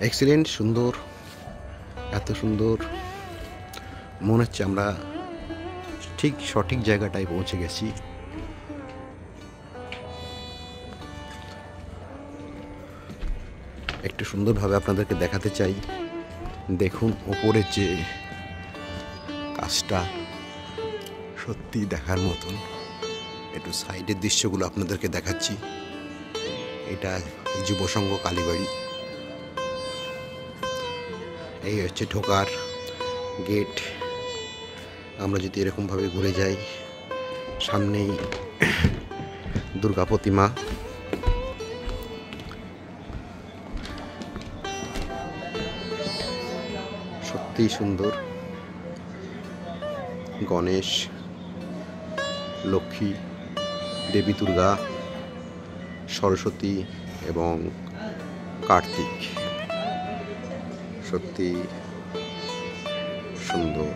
Excellent, সুন্দর, এত সুন্দর মনে হচ্ছে আমরা ঠিক সঠিক জায়গাটায় পৌঁছে গেছি। একটু সুন্দরভাবে আপনাদেরকে দেখাতে চাই। দেখুন ওপরের যে কাজটা সত্যি দেখার মতন। একটু সাইডের দৃশ্যগুলো আপনাদেরকে দেখাচ্ছি। এটা যুবসংঘ কালীবাড়ি। এই হচ্ছে ঢোকার গেট। আমরা যদি এরকমভাবে ঘুরে যাই, সামনেই দুর্গা প্রতিমা। সত্যিই সুন্দর। গণেশ, লক্ষ্মী, দেবী দুর্গা, সরস্বতী এবং কার্তিক। সত্যি সুন্দর।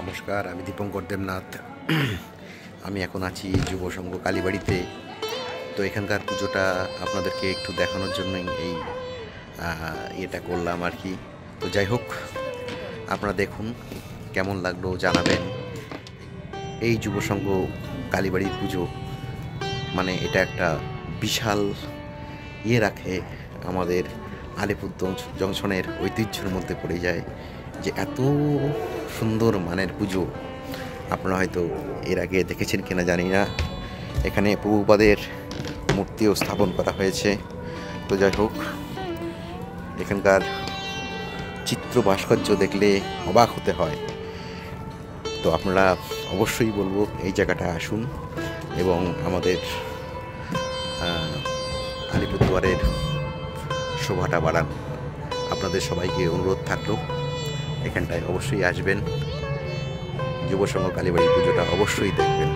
নমস্কার, আমি দীপঙ্কর দেবনাথ। আমি এখন আছি যুবসংঘ কালীবাড়িতে। তো এখানকার পুজোটা আপনাদেরকে একটু দেখানোর জন্যই এই এটা করলাম আর কি। তো যাই হোক, আপনারা দেখুন কেমন লাগলো জানাবেন। এই যুবসংঘ কালীবাড়ির পুজো মানে এটা একটা বিশাল রাখে আমাদের আলিপুর জংশনের ঐতিহ্যের মধ্যে পড়ে যায় যে এত সুন্দর মানের পুজো আপনারা হয়তো এর আগে দেখেছেন কিনা জানি না। এখানে প্রভুপাদের মূর্তিও স্থাপন করা হয়েছে। তো যাই হোক, এখানকার চিত্র ভাস্কর্য দেখলে অবাক হতে হয়। তো আপনারা অবশ্যই বলবো এই জায়গাটা আসুন এবং আমাদের আলিপুরদুয়ারের শোভাটা বাড়ান। আপনাদের সবাইকে অনুরোধ থাকলো এখানটায় অবশ্যই আসবেন, যুবসংঘ কালীবাড়ি পুজোটা অবশ্যই দেখবেন।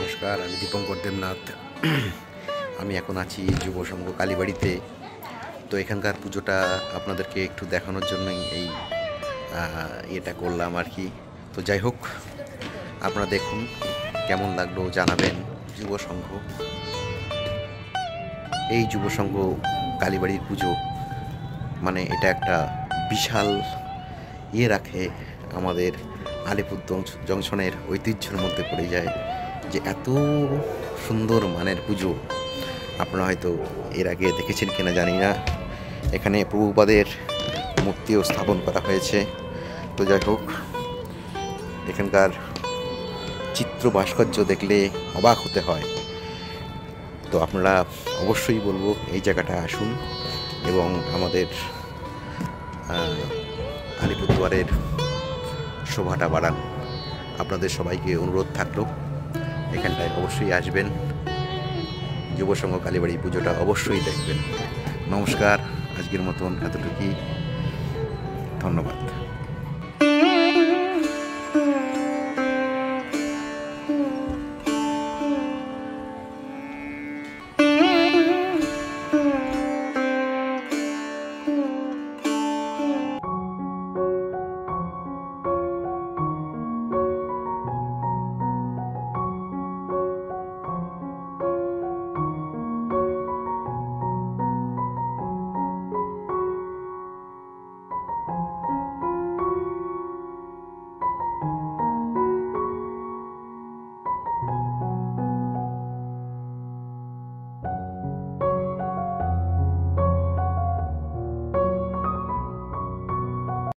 নমস্কার, আমি দীপঙ্কর দেবনাথ। আমি এখন আছি যুব সংঘ কালীবাড়িতে। তো এখানকার পুজোটা আপনাদেরকে একটু দেখানোর জন্যই এই এটা করলাম আর কি। তো যাই হোক, আপনারা দেখুন কেমন লাগলো জানাবেন। যুব সংঘ, এই যুব সংঘ কালীবাড়ির পুজো মানে এটা একটা বিশাল রাখে, আমাদের আলিপুর জংশনের ঐতিহ্যের মধ্যে পড়ে যায় যে এত সুন্দর মানের পুজো আপনারা হয়তো এর আগে দেখেছেন কিনা জানি না। এখানে প্রভুপাদের মূর্তিও স্থাপন করা হয়েছে। তো যাই হোক, এখানকার চিত্র ভাস্কর্য দেখলে অবাক হতে হয়। তো আপনারা অবশ্যই বলবো এই জায়গাটা আসুন এবং আমাদের আলিপুরদুয়ারের শোভাটা বাড়ান। আপনাদের সবাইকে অনুরোধ থাকলো এখানটায় অবশ্যই আসবেন, যুব সংঘ কালীবাড়ি পুজোটা অবশ্যই দেখবেন। নমস্কার, আজকের মতন এতটুকুই, ধন্যবাদ।